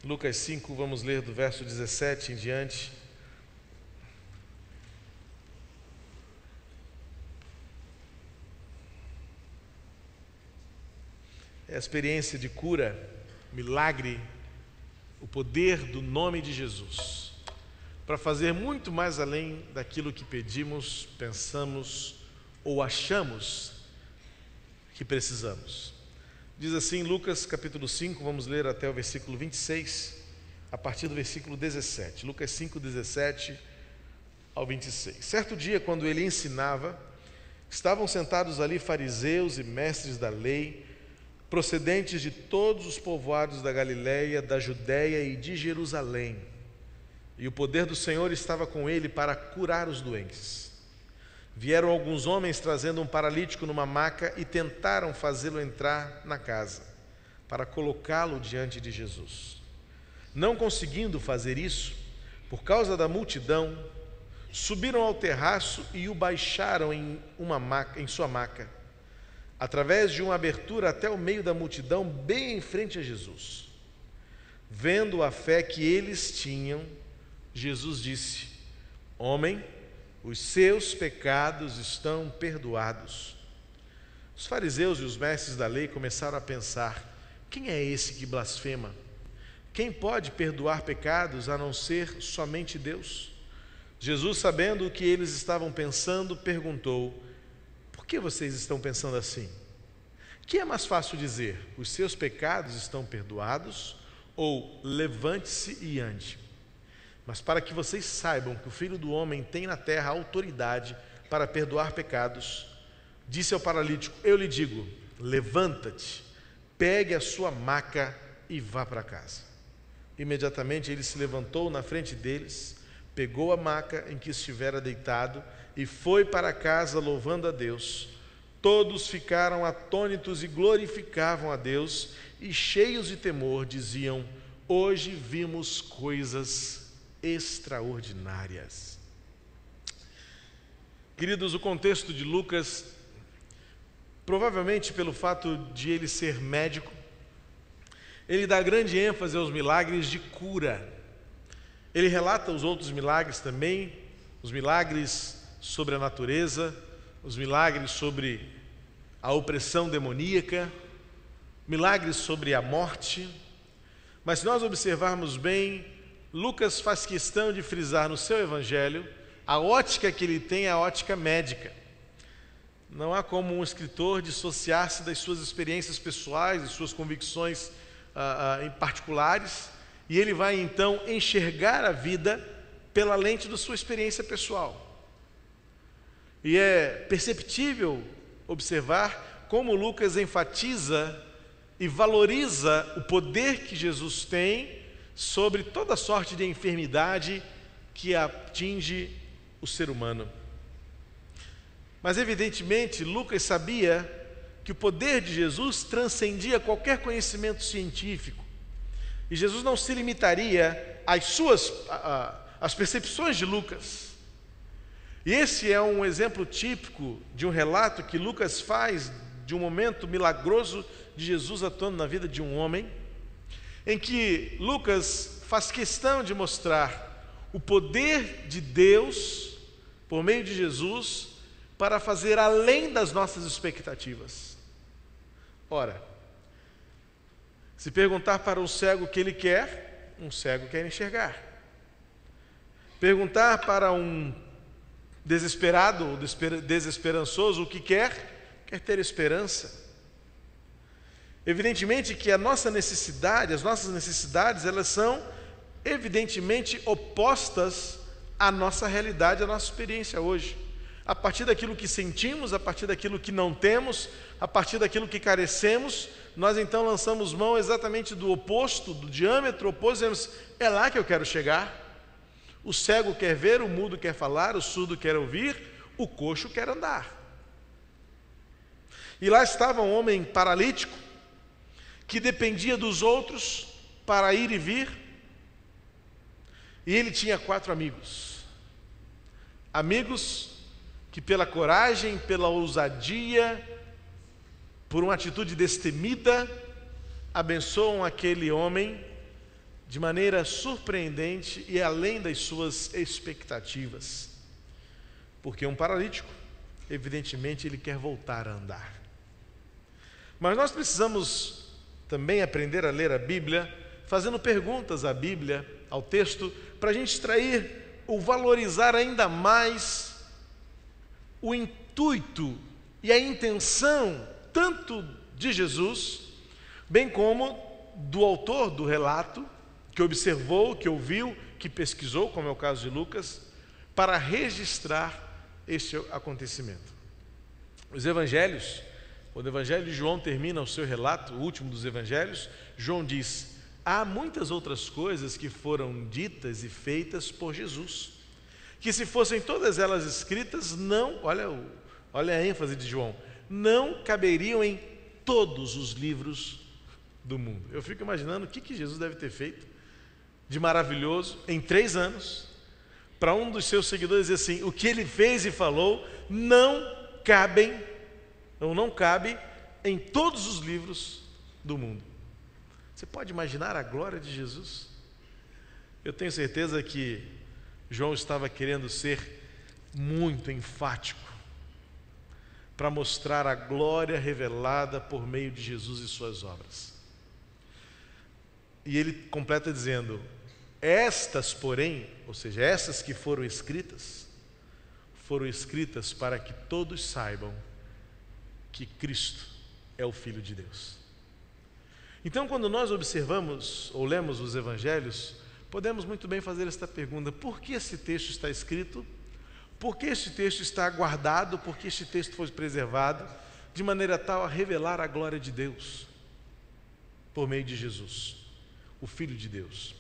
Lucas 5, vamos ler do verso 17 em diante. É a experiência de cura, milagre, o poder do nome de Jesus, para fazer muito mais além daquilo que pedimos, pensamos ou achamos que precisamos. Diz assim Lucas capítulo 5, vamos ler até o versículo 26, a partir do versículo 17. Lucas 5, 17 ao 26. Certo dia, quando ele ensinava, estavam sentados ali fariseus e mestres da lei, procedentes de todos os povoados da Galiléia, da Judéia e de Jerusalém. E o poder do Senhor estava com ele para curar os doentes. Vieram alguns homens trazendo um paralítico numa maca e tentaram fazê-lo entrar na casa, para colocá-lo diante de Jesus. Não conseguindo fazer isso, por causa da multidão, subiram ao terraço e o baixaram em sua maca, através de uma abertura até o meio da multidão, bem em frente a Jesus. Vendo a fé que eles tinham, Jesus disse: Homem, os seus pecados estão perdoados. Os fariseus e os mestres da lei começaram a pensar: quem é esse que blasfema? Quem pode perdoar pecados a não ser somente Deus? Jesus, sabendo o que eles estavam pensando, perguntou: por que vocês estão pensando assim? Que é mais fácil dizer: os seus pecados estão perdoados, ou levante-se e ande? Mas para que vocês saibam que o Filho do Homem tem na terra autoridade para perdoar pecados, disse ao paralítico: eu lhe digo, levanta-te, pegue a sua maca e vá para casa. Imediatamente ele se levantou na frente deles, pegou a maca em que estivera deitado e foi para casa louvando a Deus. Todos ficaram atônitos e glorificavam a Deus, e cheios de temor diziam: hoje vimos coisas extraordinárias. Queridos, o contexto de Lucas, provavelmente pelo fato de ele ser médico, ele dá grande ênfase aos milagres de cura. Ele relata os outros milagres também, os milagres sobre a natureza, os milagres sobre a opressão demoníaca, milagres sobre a morte. Mas se nós observarmos bem, Lucas faz questão de frisar no seu evangelho a ótica que ele tem, a ótica médica. Não há como um escritor dissociar-se das suas experiências pessoais, das suas convicções em particulares, e ele vai então enxergar a vida pela lente da sua experiência pessoal. E é perceptível observar como Lucas enfatiza e valoriza o poder que Jesus tem sobre toda sorte de enfermidade que atinge o ser humano. Mas evidentemente Lucas sabia que o poder de Jesus transcendia qualquer conhecimento científico, e Jesus não se limitaria às percepções de Lucas. E esse é um exemplo típico de um relato que Lucas faz de um momento milagroso de Jesus atuando na vida de um homem, em que Lucas faz questão de mostrar o poder de Deus por meio de Jesus para fazer além das nossas expectativas. Ora, se perguntar para um cego o que ele quer, um cego quer enxergar. Perguntar para um desesperado ou desesperançoso o que quer ter esperança. Evidentemente que a nossa necessidade, as nossas necessidades, elas são evidentemente opostas à nossa realidade, à nossa experiência hoje. A partir daquilo que sentimos, a partir daquilo que não temos, a partir daquilo que carecemos, nós então lançamos mão exatamente do oposto, do diâmetro oposto, dizemos: é lá que eu quero chegar. O cego quer ver, o mudo quer falar, o surdo quer ouvir, o coxo quer andar. E lá estava um homem paralítico, que dependia dos outros para ir e vir, e ele tinha 4 amigos. Amigos que pela coragem, pela ousadia, por uma atitude destemida, abençoam aquele homem, de maneira surpreendente e além das suas expectativas. Porque um paralítico, evidentemente, ele quer voltar a andar. Mas nós precisamos também aprender a ler a Bíblia, fazendo perguntas à Bíblia, ao texto, para a gente extrair ou valorizar ainda mais o intuito e a intenção tanto de Jesus, bem como do autor do relato, que observou, que ouviu, que pesquisou, como é o caso de Lucas, para registrar este acontecimento. Os evangelhos, quando o evangelho de João termina o seu relato, o último dos evangelhos, João diz: há muitas outras coisas que foram ditas e feitas por Jesus, que se fossem todas elas escritas, não, olha a ênfase de João, não caberiam em todos os livros do mundo. Eu fico imaginando o que Jesus deve ter feito de maravilhoso em 3 anos, para um dos seus seguidores dizer assim: o que ele fez e falou não cabe em todos os livros do mundo. Você pode imaginar a glória de Jesus? Eu tenho certeza que João estava querendo ser muito enfático para mostrar a glória revelada por meio de Jesus e suas obras. E ele completa dizendo: estas, porém, ou seja, essas que foram escritas para que todos saibam que Cristo é o Filho de Deus. Então, quando nós observamos ou lemos os evangelhos, podemos muito bem fazer esta pergunta: por que esse texto está escrito? Por que este texto está guardado? Por que este texto foi preservado? De maneira tal a revelar a glória de Deus, por meio de Jesus, o Filho de Deus.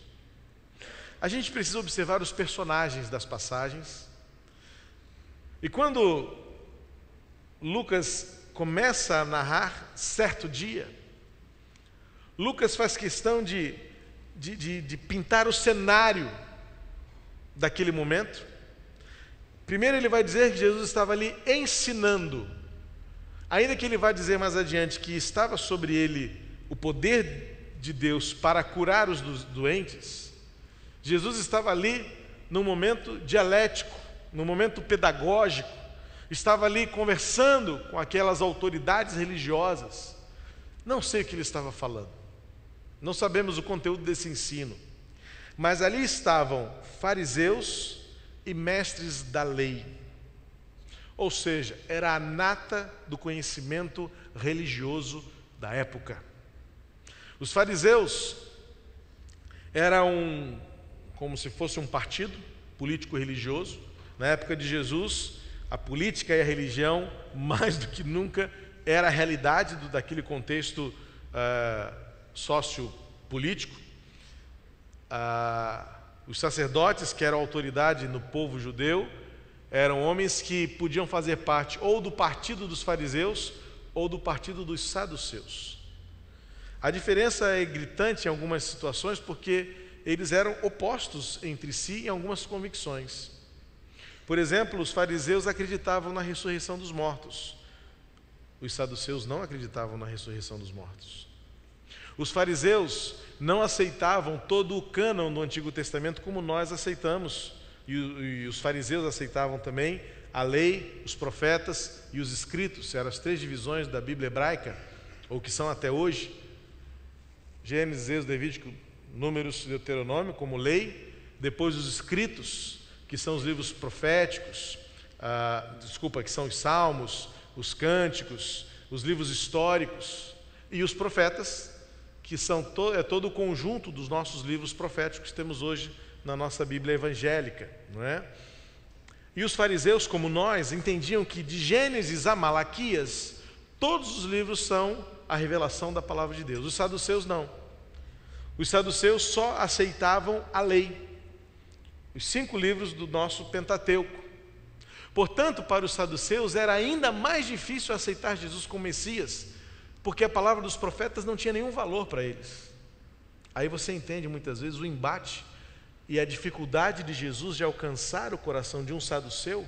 A gente precisa observar os personagens das passagens. E quando Lucas começa a narrar certo dia, Lucas faz questão de pintar o cenário daquele momento. Primeiro ele vai dizer que Jesus estava ali ensinando, ainda que ele vai dizer mais adiante que estava sobre ele o poder de Deus para curar os doentes. Jesus estava ali num momento dialético, num momento pedagógico, estava ali conversando com aquelas autoridades religiosas. Não sei o que ele estava falando, não sabemos o conteúdo desse ensino, mas ali estavam fariseus e mestres da lei, ou seja, era a nata do conhecimento religioso da época. Os fariseus eram como se fosse um partido político-religioso. Na época de Jesus, a política e a religião, mais do que nunca, era a realidade daquele contexto sociopolítico. Os sacerdotes, que eram autoridade no povo judeu, eram homens que podiam fazer parte ou do partido dos fariseus ou do partido dos saduceus. A diferença é gritante em algumas situações porque eles eram opostos entre si em algumas convicções. Por exemplo, os fariseus acreditavam na ressurreição dos mortos. Os saduceus não acreditavam na ressurreição dos mortos. Os fariseus não aceitavam todo o cânon do Antigo Testamento como nós aceitamos. E os fariseus aceitavam também a lei, os profetas e os escritos. Eram as 3 divisões da Bíblia hebraica, ou que são até hoje: Gênesis, Êxodo, Levítico, Números, Deuteronômio, como lei. Depois os escritos, que são os livros proféticos, que são os salmos, os cânticos, os livros históricos. E os profetas, que são todo o conjunto dos nossos livros proféticos que temos hoje na nossa Bíblia evangélica, não é? E os fariseus, como nós, entendiam que de Gênesis a Malaquias, todos os livros são a revelação da palavra de Deus. Os saduceus não. Os saduceus só aceitavam a lei, os 5 livros do nosso Pentateuco. Portanto, para os saduceus era ainda mais difícil aceitar Jesus como Messias, porque a palavra dos profetas não tinha nenhum valor para eles. Aí você entende muitas vezes o embate e a dificuldade de Jesus de alcançar o coração de um saduceu,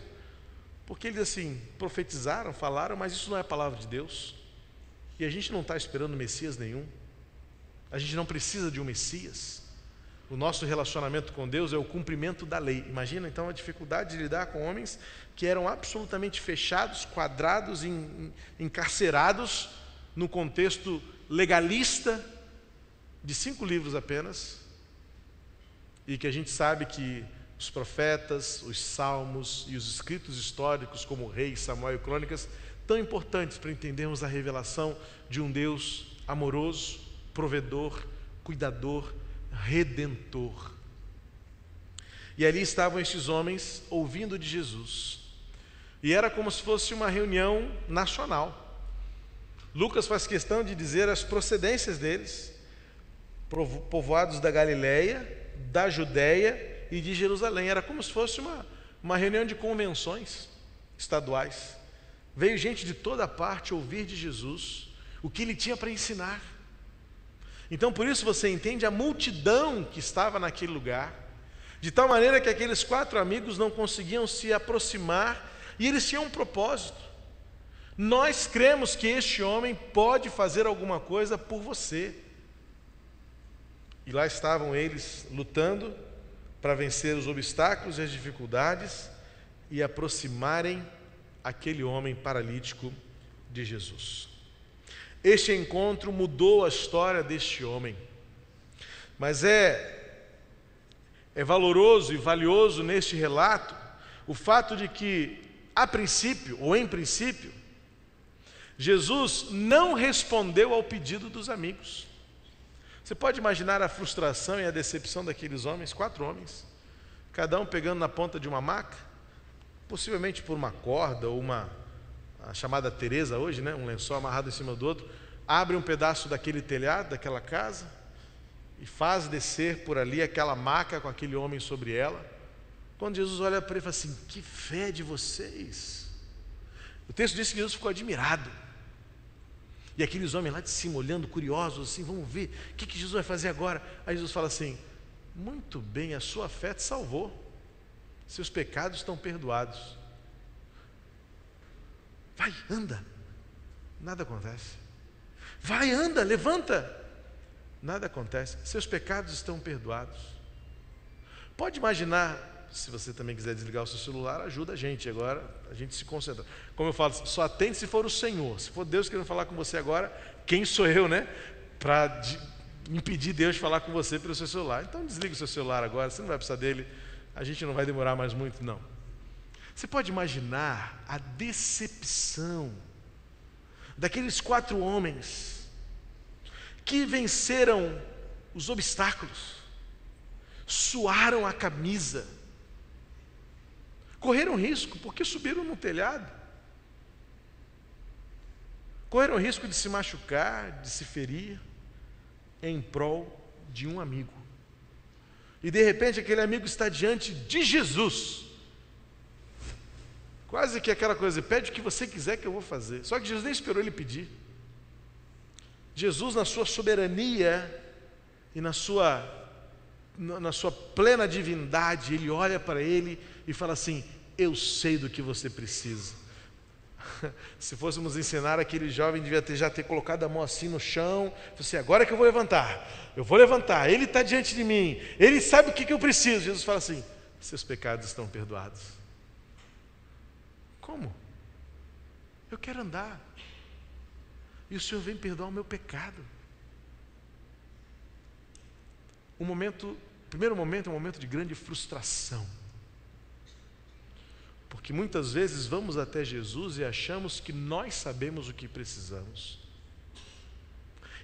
porque eles assim, profetizaram, falaram, mas isso não é a palavra de Deus. E a gente não está esperando Messias nenhum. A gente não precisa de um Messias. o nosso relacionamento com Deus é o cumprimento da lei. Imagina então a dificuldade de lidar com homens que eram absolutamente fechados, quadrados, encarcerados no contexto legalista de 5 livros apenas, e que a gente sabe que os profetas, os salmos e os escritos históricos como Reis, Samuel e Crônicas, tão importantes para entendermos a revelação de um Deus amoroso, provedor, cuidador, redentor. E ali estavam estes homens ouvindo de Jesus. E era como se fosse uma reunião nacional. Lucas faz questão de dizer as procedências deles, povoados da Galileia, da Judéia e de Jerusalém. Era como se fosse uma reunião de convenções estaduais. Veio gente de toda parte ouvir de Jesus o que ele tinha para ensinar. Então, por isso você entende a multidão que estava naquele lugar, de tal maneira que aqueles 4 amigos não conseguiam se aproximar, e eles tinham um propósito. Nós cremos que este homem pode fazer alguma coisa por você. E lá estavam eles lutando para vencer os obstáculos e as dificuldades e aproximarem aquele homem paralítico de Jesus. Este encontro mudou a história deste homem, mas é valoroso e valioso neste relato o fato de que, a princípio, ou em princípio, Jesus não respondeu ao pedido dos amigos. Você pode imaginar a frustração e a decepção daqueles homens, 4 homens, cada um pegando na ponta de uma maca, possivelmente por uma corda ou a chamada Teresa hoje, né? Um lençol amarrado em cima do outro, abre um pedaço daquele telhado, daquela casa, e faz descer por ali aquela maca com aquele homem sobre ela. Quando Jesus olha para ele e fala assim: que fé de vocês! O texto diz que Jesus ficou admirado. E aqueles homens lá de cima, olhando, curiosos, assim, vamos ver, o que Jesus vai fazer agora? Aí Jesus fala assim: muito bem, a sua fé te salvou, seus pecados estão perdoados. Vai, anda. Nada acontece. Vai, anda, levanta. Nada acontece. Seus pecados estão perdoados. Pode imaginar, se você também quiser desligar o seu celular, ajuda a gente agora, a gente se concentra. Como eu falo, só atende se for o Senhor. Se for Deus querendo falar com você agora, quem sou eu, né? Para impedir Deus de falar com você pelo seu celular. Então desliga o seu celular agora, você não vai precisar dele, a gente não vai demorar mais muito, não. Você pode imaginar a decepção daqueles 4 homens que venceram os obstáculos, suaram a camisa, correram risco porque subiram no telhado, correram risco de se machucar, de se ferir, em prol de um amigo. E de repente aquele amigo está diante de Jesus, quase que aquela coisa: pede o que você quiser que eu vou fazer. Só que Jesus nem esperou ele pedir. Jesus, na sua soberania e na sua plena divindade, ele olha para ele e fala assim: eu sei do que você precisa. Se fôssemos ensinar, aquele jovem devia já ter colocado a mão assim no chão, assim: agora que eu vou levantar, ele está diante de mim, ele sabe o que eu preciso. Jesus fala assim: seus pecados estão perdoados. Como? Eu quero andar, e o Senhor vem perdoar o meu pecado. O primeiro momento é um momento de grande frustração, porque muitas vezes vamos até Jesus e achamos que nós sabemos o que precisamos,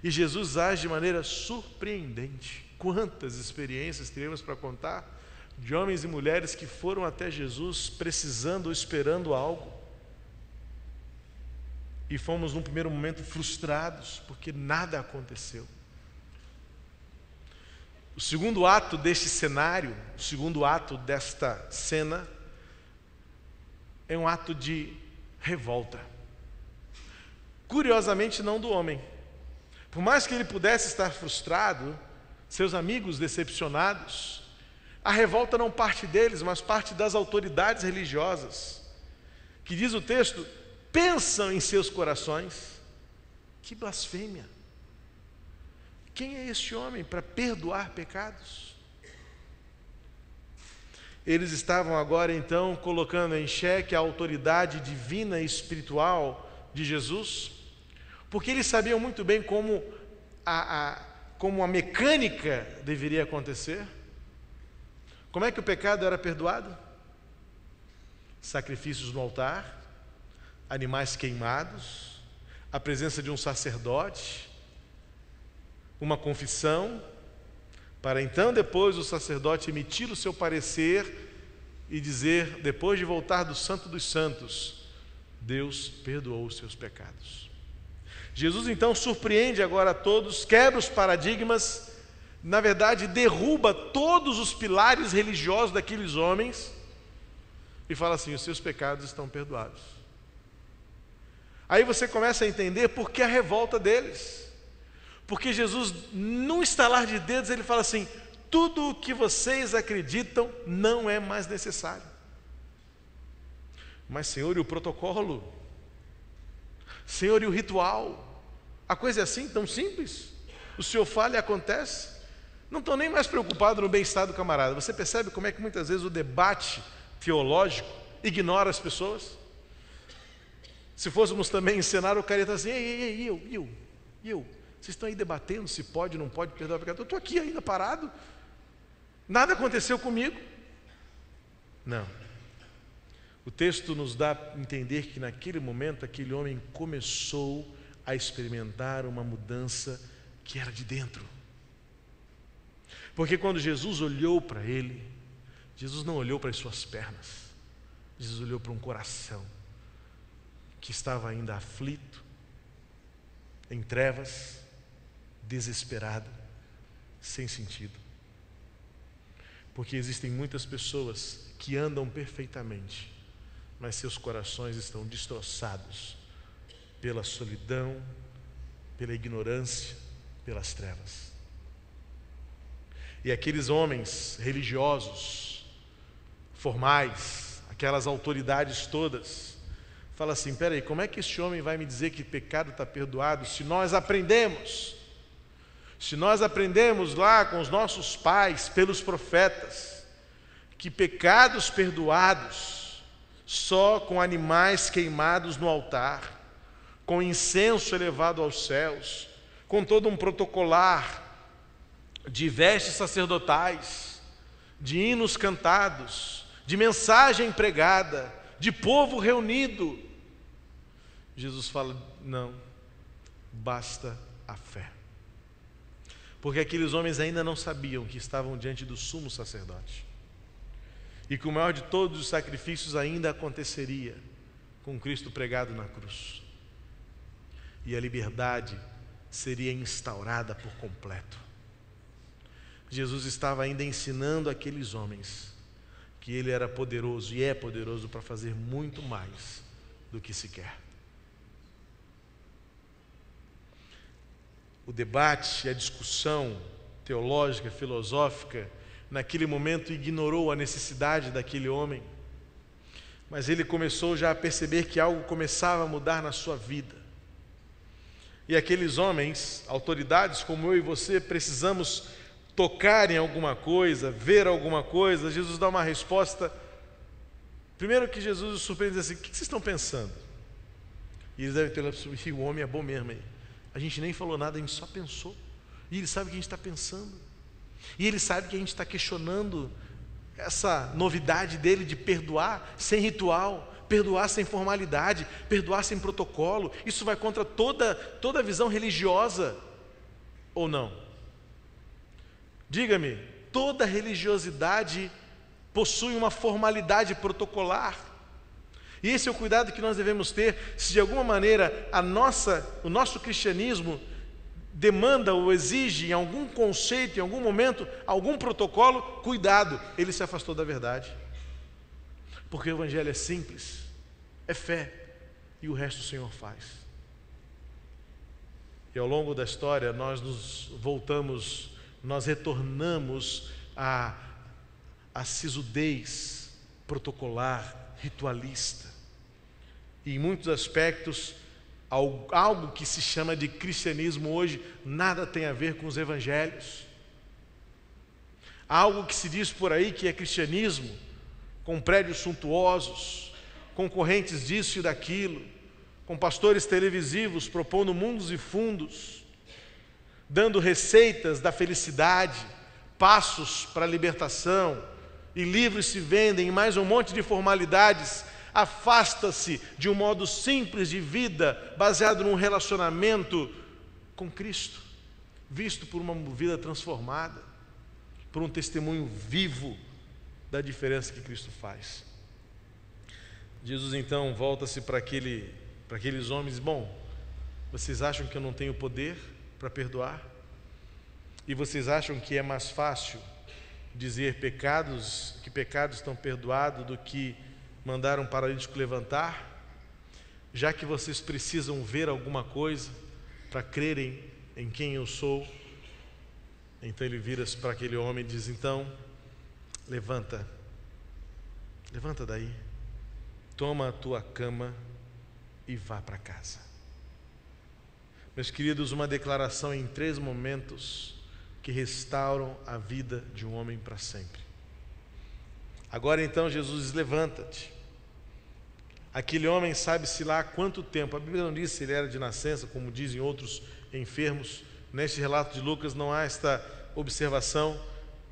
e Jesus age de maneira surpreendente. Quantas experiências teremos para contar de homens e mulheres que foram até Jesus precisando ou esperando algo, e fomos num primeiro momento frustrados porque nada aconteceu. O segundo ato deste cenário, o segundo ato desta cena, é um ato de revolta. Curiosamente, não do homem. Por mais que ele pudesse estar frustrado, seus amigos decepcionados, a revolta não parte deles, mas parte das autoridades religiosas, que, diz o texto, pensam em seus corações: que blasfêmia! Quem é este homem para perdoar pecados? Eles estavam agora então colocando em xeque a autoridade divina e espiritual de Jesus, porque eles sabiam muito bem como a mecânica deveria acontecer. Como é que o pecado era perdoado? Sacrifícios no altar, animais queimados, a presença de um sacerdote, uma confissão, para então depois o sacerdote emitir o seu parecer e dizer, depois de voltar do Santo dos Santos, Deus perdoou os seus pecados. Jesus então surpreende agora a todos, quebra os paradigmas, na verdade derruba todos os pilares religiosos daqueles homens e fala assim: os seus pecados estão perdoados. Aí você começa a entender por que a revolta deles. Porque Jesus, num estalar de dedos, ele fala assim: tudo o que vocês acreditam não é mais necessário. Mas, Senhor, e o protocolo? Senhor, e o ritual? A coisa é assim, tão simples? O Senhor fala e acontece? Não estão nem mais preocupados no bem-estar do camarada. Você percebe como é que muitas vezes o debate teológico ignora as pessoas? Se fôssemos também ensinar, o cara ia estar assim: ei, eu. Vocês estão aí debatendo se pode ou não pode perdoar o pecado. Eu estou aqui ainda parado. Nada aconteceu comigo. Não. O texto nos dá a entender que naquele momento aquele homem começou a experimentar uma mudança que era de dentro. Porque quando Jesus olhou para ele, Jesus não olhou para as suas pernas. Jesus olhou para um coração que estava ainda aflito, em trevas, desesperado, sem sentido. Porque existem muitas pessoas que andam perfeitamente, mas seus corações estão destroçados pela solidão, pela ignorância, pelas trevas. E aqueles homens religiosos, formais, aquelas autoridades todas, falam assim: peraí, como é que este homem vai me dizer que pecado está perdoado se nós aprendemos lá com os nossos pais, pelos profetas, que pecados perdoados só com animais queimados no altar, com incenso elevado aos céus, com todo um protocolar de vestes sacerdotais, de hinos cantados, de mensagem pregada, de povo reunido. Jesus fala: não, basta a fé. Porque aqueles homens ainda não sabiam que estavam diante do sumo sacerdote, e que o maior de todos os sacrifícios ainda aconteceria com Cristo pregado na cruz, e a liberdade seria instaurada por completo. Jesus estava ainda ensinando aqueles homens que Ele era poderoso e é poderoso para fazer muito mais do que se quer. O debate, a discussão teológica, filosófica, naquele momento ignorou a necessidade daquele homem, mas ele começou já a perceber que algo começava a mudar na sua vida. E aqueles homens, autoridades como eu e você, precisamos tocar em alguma coisa, ver alguma coisa. Jesus dá uma resposta. Primeiro que Jesus os surpreende assim: o que vocês estão pensando? E eles devem ter lá: o homem é bom mesmo aí. A gente nem falou nada, a gente só pensou. E ele sabe o que a gente está pensando. E ele sabe que a gente está questionando essa novidade dele de perdoar sem ritual, perdoar sem formalidade, perdoar sem protocolo. Isso vai contra toda a visão religiosa, ou não? Diga-me, toda religiosidade possui uma formalidade protocolar. E esse é o cuidado que nós devemos ter, se de alguma maneira o nosso cristianismo demanda ou exige em algum conceito, em algum momento, algum protocolo, cuidado, ele se afastou da verdade. Porque o Evangelho é simples, é fé, e o resto o Senhor faz. E ao longo da história nós retornamos à sisudez protocolar, ritualista. E em muitos aspectos, algo que se chama de cristianismo hoje nada tem a ver com os evangelhos. Algo que se diz por aí que é cristianismo, com prédios suntuosos, concorrentes disso e daquilo, com pastores televisivos propondo mundos e fundos, dando receitas da felicidade, passos para a libertação, e livros se vendem, e mais um monte de formalidades. Afasta-se de um modo simples de vida, baseado num relacionamento com Cristo, visto por uma vida transformada, por um testemunho vivo da diferença que Cristo faz. Jesus então volta-se para aqueles homens: bom, vocês acham que eu não tenho poder para perdoar? E vocês acham que é mais fácil dizer que pecados estão perdoados do que mandar um paralítico levantar? Já que vocês precisam ver alguma coisa para crerem em quem eu sou. Então ele vira-se para aquele homem e diz: então, levanta daí, toma a tua cama e vá para casa. Meus queridos, uma declaração em 3 momentos que restauram a vida de um homem para sempre. Agora então Jesus diz: levanta-te. Aquele homem, sabe-se lá há quanto tempo, a Bíblia não diz se ele era de nascença, como dizem outros enfermos. Neste relato de Lucas não há esta observação,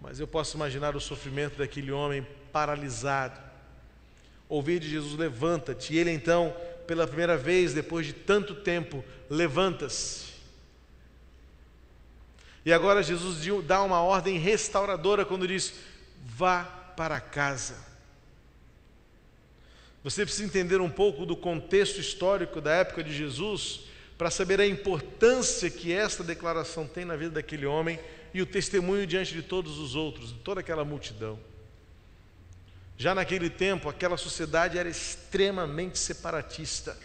mas eu posso imaginar o sofrimento daquele homem paralisado. Ouvir de Jesus: levanta-te. E ele então, pela primeira vez, depois de tanto tempo, levanta-se. E agora Jesus dá uma ordem restauradora quando diz: vá para casa. Você precisa entender um pouco do contexto histórico da época de Jesus para saber a importância que esta declaração tem na vida daquele homem e o testemunho diante de todos os outros, de toda aquela multidão. Já naquele tempo, aquela sociedade era extremamente separatista.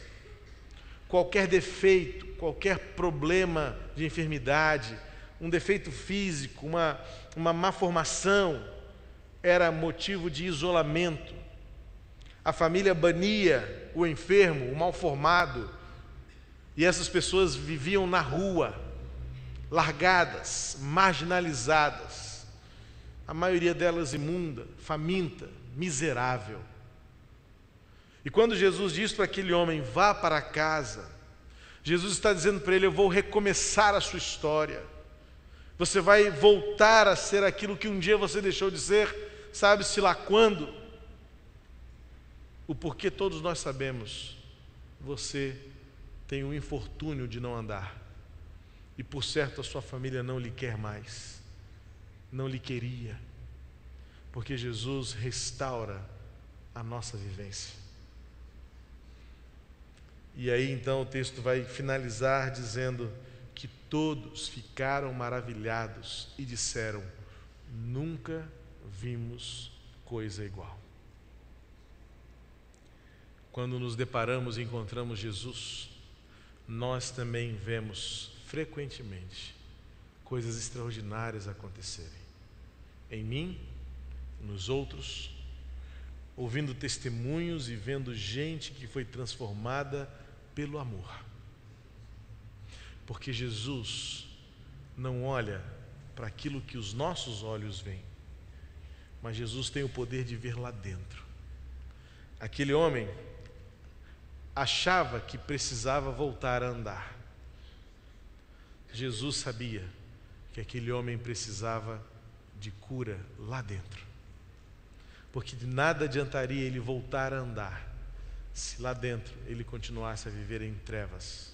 Qualquer defeito, qualquer problema de enfermidade, um defeito físico, uma má formação, era motivo de isolamento. A família bania o enfermo, o mal formado, e essas pessoas viviam na rua, largadas, marginalizadas, a maioria delas imunda, faminta, miserável. E quando Jesus diz para aquele homem: vá para casa, Jesus está dizendo para ele: eu vou recomeçar a sua história. Você vai voltar a ser aquilo que um dia você deixou de ser, sabe-se lá quando? O porquê todos nós sabemos. Você tem o infortúnio de não andar, e por certo a sua família não lhe quer mais, não lhe queria, porque Jesus restaura a nossa vivência. E aí então o texto vai finalizar dizendo que todos ficaram maravilhados e disseram: nunca vimos coisa igual. Quando nos deparamos e encontramos Jesus, nós também vemos frequentemente coisas extraordinárias acontecerem em mim, nos outros, ouvindo testemunhos e vendo gente que foi transformada pelo amor. Porque Jesus não olha para aquilo que os nossos olhos veem, mas Jesus tem o poder de ver lá dentro. Aquele homem achava que precisava voltar a andar. Jesus sabia que aquele homem precisava de cura lá dentro, porque de nada adiantaria ele voltar a andar se lá dentro ele continuasse a viver em trevas,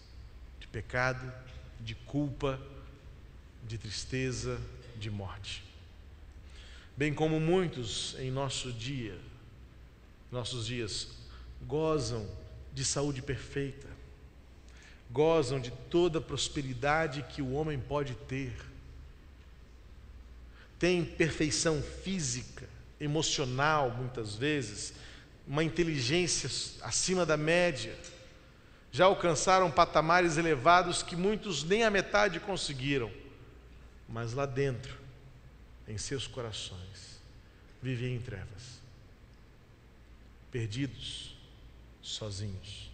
de pecado, de culpa, de tristeza, de morte. Bem como muitos em nossos dias gozam de saúde perfeita, gozam de toda a prosperidade que o homem pode ter, tem perfeição física, emocional, muitas vezes, uma inteligência acima da média, já alcançaram patamares elevados que muitos nem a metade conseguiram, mas lá dentro, em seus corações, vivem em trevas, perdidos, sozinhos.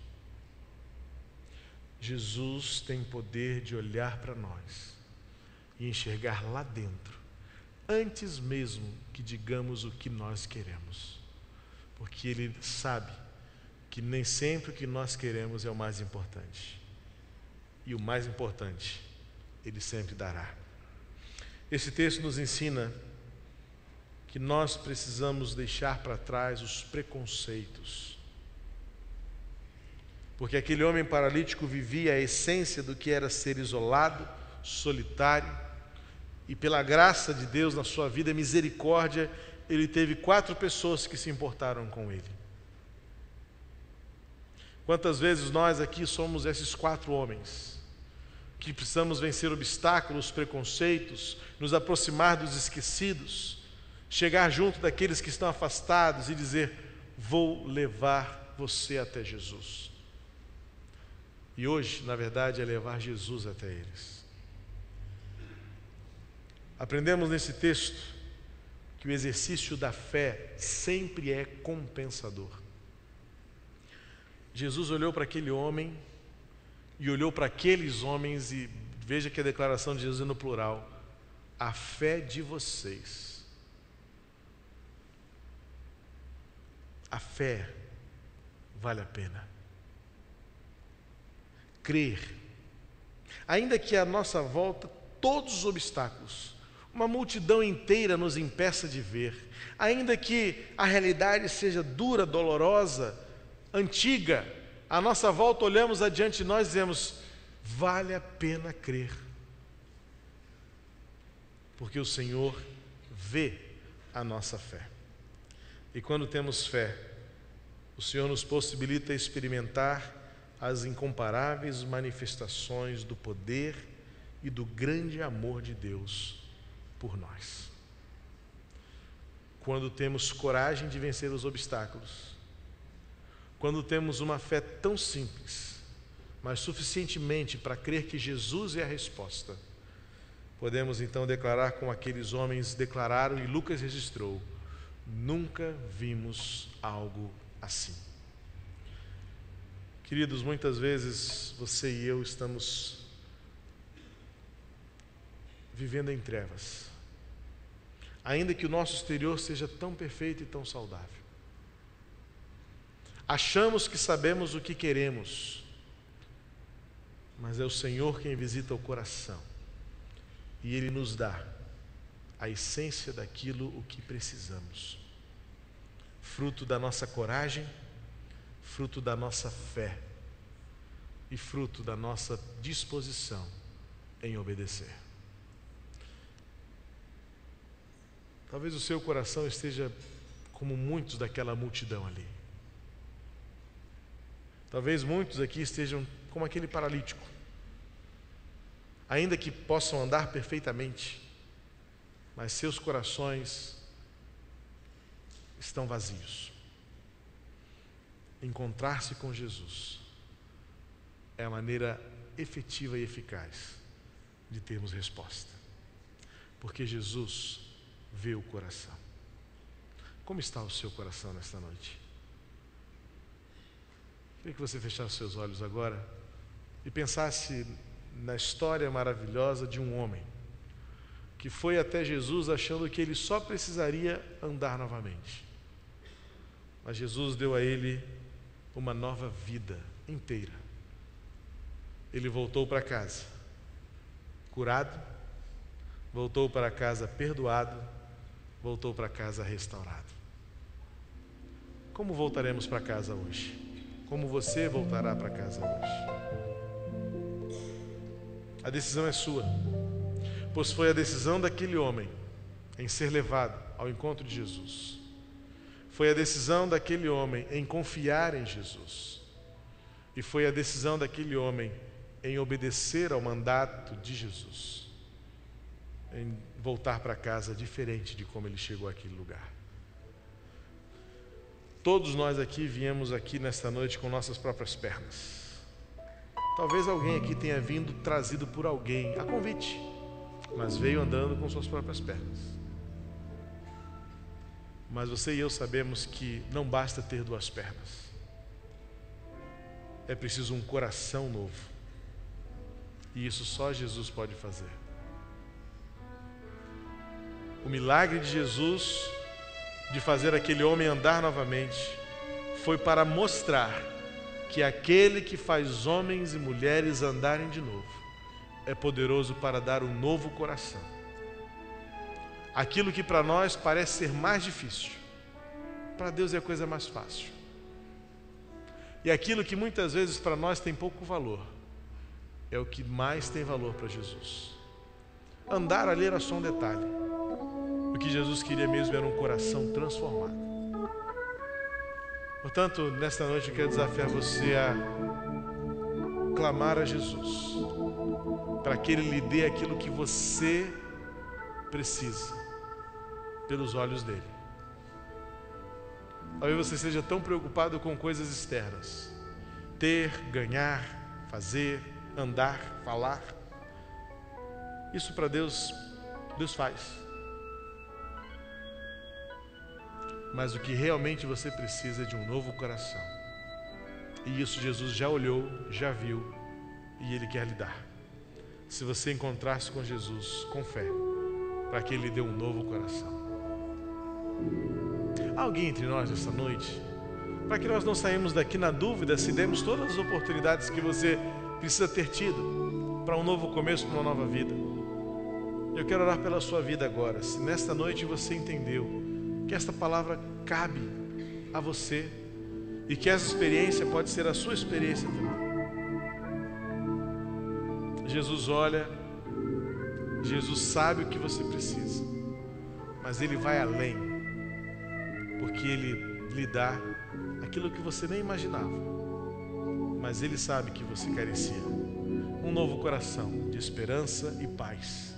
Jesus tem poder de olhar para nós e enxergar lá dentro, antes mesmo que digamos o que nós queremos. porque Ele sabe que nem sempre o que nós queremos é o mais importante. E o mais importante, Ele sempre dará. Esse texto nos ensina que nós precisamos deixar para trás os preconceitos. Porque aquele homem paralítico vivia a essência do que era ser isolado, solitário, e pela graça de Deus na sua vida, misericórdia, ele teve 4 pessoas que se importaram com ele. Quantas vezes nós aqui somos esses 4 homens, que precisamos vencer obstáculos, preconceitos, nos aproximar dos esquecidos, chegar junto daqueles que estão afastados e dizer: vou levar você até Jesus. E hoje, na verdade, é levar Jesus até eles. Aprendemos nesse texto que o exercício da fé sempre é compensador. Jesus olhou para aquele homem e olhou para aqueles homens, e veja que a declaração de Jesus é no plural: a fé de vocês. A fé vale a pena. Crer, ainda que à nossa volta todos os obstáculos, uma multidão inteira nos impeça de ver, ainda que a realidade seja dura, dolorosa, antiga, à nossa volta olhamos adiante de nós e dizemos: vale a pena crer, porque o Senhor vê a nossa fé. E quando temos fé, o Senhor nos possibilita experimentar as incomparáveis manifestações do poder e do grande amor de Deus por nós. Quando temos coragem de vencer os obstáculos, quando temos uma fé tão simples, mas suficientemente para crer que Jesus é a resposta, podemos então declarar como aqueles homens declararam e Lucas registrou: nunca vimos algo assim. Queridos, muitas vezes você e eu estamos vivendo em trevas, ainda que o nosso exterior seja tão perfeito e tão saudável. Achamos que sabemos o que queremos, mas é o Senhor quem visita o coração e Ele nos dá a essência daquilo o que precisamos, fruto da nossa coragem, fruto da nossa fé e fruto da nossa disposição em obedecer. Talvez o seu coração esteja como muitos daquela multidão ali. Talvez muitos aqui estejam como aquele paralítico, ainda que possam andar perfeitamente, mas seus corações estão vazios. Encontrar-se com Jesus é a maneira efetiva e eficaz de termos resposta, porque Jesus vê o coração. Como está o seu coração nesta noite? Queria que você fechasse seus olhos agora e pensasse na história maravilhosa de um homem que foi até Jesus achando que ele só precisaria andar novamente, mas Jesus deu a ele uma nova vida inteira. Ele voltou para casa curado, voltou para casa perdoado, voltou para casa restaurado. Como voltaremos para casa hoje? Como você voltará para casa hoje? A decisão é sua, pois foi a decisão daquele homem em ser levado ao encontro de Jesus. Foi a decisão daquele homem em confiar em Jesus. E foi a decisão daquele homem em obedecer ao mandato de Jesus, em voltar para casa diferente de como ele chegou àquele lugar. Todos nós aqui viemos aqui nesta noite com nossas próprias pernas. Talvez alguém aqui tenha vindo trazido por alguém a convite, mas veio andando com suas próprias pernas. Mas você e eu sabemos que não basta ter 2 pernas. É preciso um coração novo. E isso só Jesus pode fazer. O milagre de Jesus de fazer aquele homem andar novamente foi para mostrar que aquele que faz homens e mulheres andarem de novo é poderoso para dar um novo coração. Aquilo que para nós parece ser mais difícil, para Deus é a coisa mais fácil. E aquilo que muitas vezes para nós tem pouco valor, é o que mais tem valor para Jesus. Andar ali era só um detalhe. O que Jesus queria mesmo era um coração transformado. Portanto, nesta noite eu quero desafiar você a clamar a Jesus, para que Ele lhe dê aquilo que você precisa, pelos olhos dele. Talvez você seja tão preocupado com coisas externas, ter, ganhar, fazer, andar, falar. Isso para Deus, Deus faz. Mas o que realmente você precisa é de um novo coração. E isso Jesus já olhou, já viu, e Ele quer lhe dar. Se você encontrar-se com Jesus, com fé, para que Ele lhe dê um novo coração. Há alguém entre nós esta noite, para que nós não saímos daqui na dúvida se demos todas as oportunidades que você precisa ter tido para um novo começo, para uma nova vida. Eu quero orar pela sua vida agora. Se nesta noite você entendeu que esta palavra cabe a você e que essa experiência pode ser a sua experiência também. Jesus olha, Jesus sabe o que você precisa, mas Ele vai além, porque Ele lhe dá aquilo que você nem imaginava, mas Ele sabe que você carecia. Um novo coração de esperança e paz,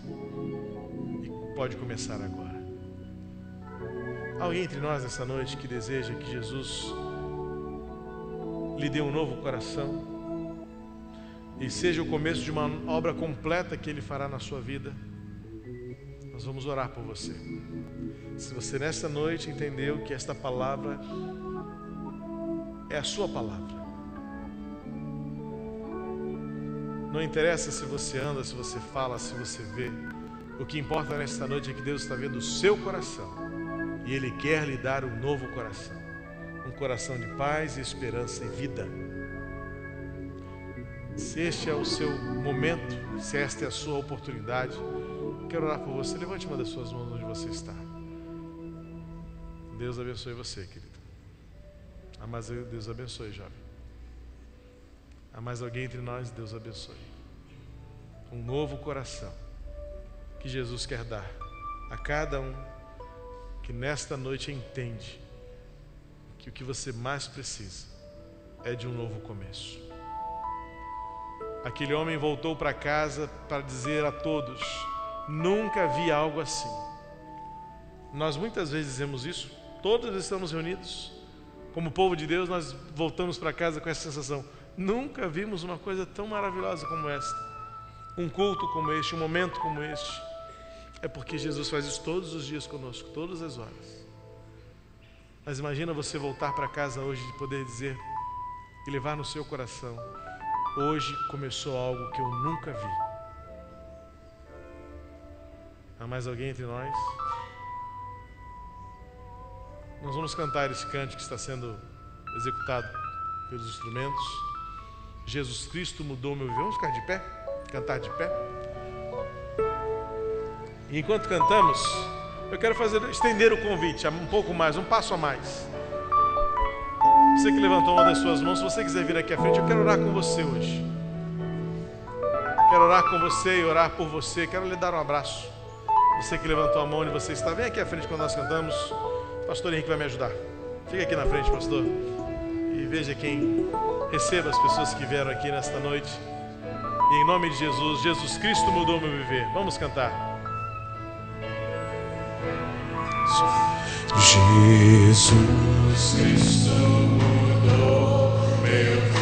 e pode começar agora. Alguém entre nós nessa noite que deseja que Jesus lhe dê um novo coração e seja o começo de uma obra completa que Ele fará na sua vida? Nós vamos orar por você. Se você nesta noite entendeu que esta palavra é a sua palavra, não interessa se você anda, se você fala, se você vê, o que importa nesta noite é que Deus está vendo o seu coração e Ele quer lhe dar um novo coração, um coração de paz, esperança e vida. Se este é o seu momento, se esta é a sua oportunidade, quero orar por você. Levante uma das suas mãos onde você está. Deus abençoe você, querido. Há mais Deus abençoe, jovem. Há mais alguém entre nós? Deus abençoe. Um novo coração que Jesus quer dar a cada um que nesta noite entende que o que você mais precisa é de um novo começo. Aquele homem voltou para casa para dizer a todos: nunca vi algo assim. Nós muitas vezes dizemos isso, todos estamos reunidos, como povo de Deus, nós voltamos para casa com essa sensação: nunca vimos uma coisa tão maravilhosa como esta, um culto como este, um momento como este. É porque Jesus faz isso todos os dias conosco, todas as horas. Mas imagina você voltar para casa hoje e poder dizer e levar no seu coração: hoje começou algo que eu nunca vi. Há mais alguém entre nós? Nós vamos cantar esse cântico que está sendo executado pelos instrumentos. Jesus Cristo mudou meu viver. Vamos ficar de pé? Cantar de pé? E enquanto cantamos, eu quero estender o convite um pouco mais, um passo a mais. Você que levantou uma das suas mãos, se você quiser vir aqui à frente, eu quero orar com você hoje. Quero orar com você e orar por você. Quero lhe dar um abraço. Você que levantou a mão onde você está, vem aqui à frente quando nós cantamos. O pastor Henrique vai me ajudar. Fica aqui na frente, pastor. E veja quem receba as pessoas que vieram aqui nesta noite. E em nome de Jesus, Jesus Cristo mudou meu viver. Vamos cantar. Jesus Cristo mudou meu viver.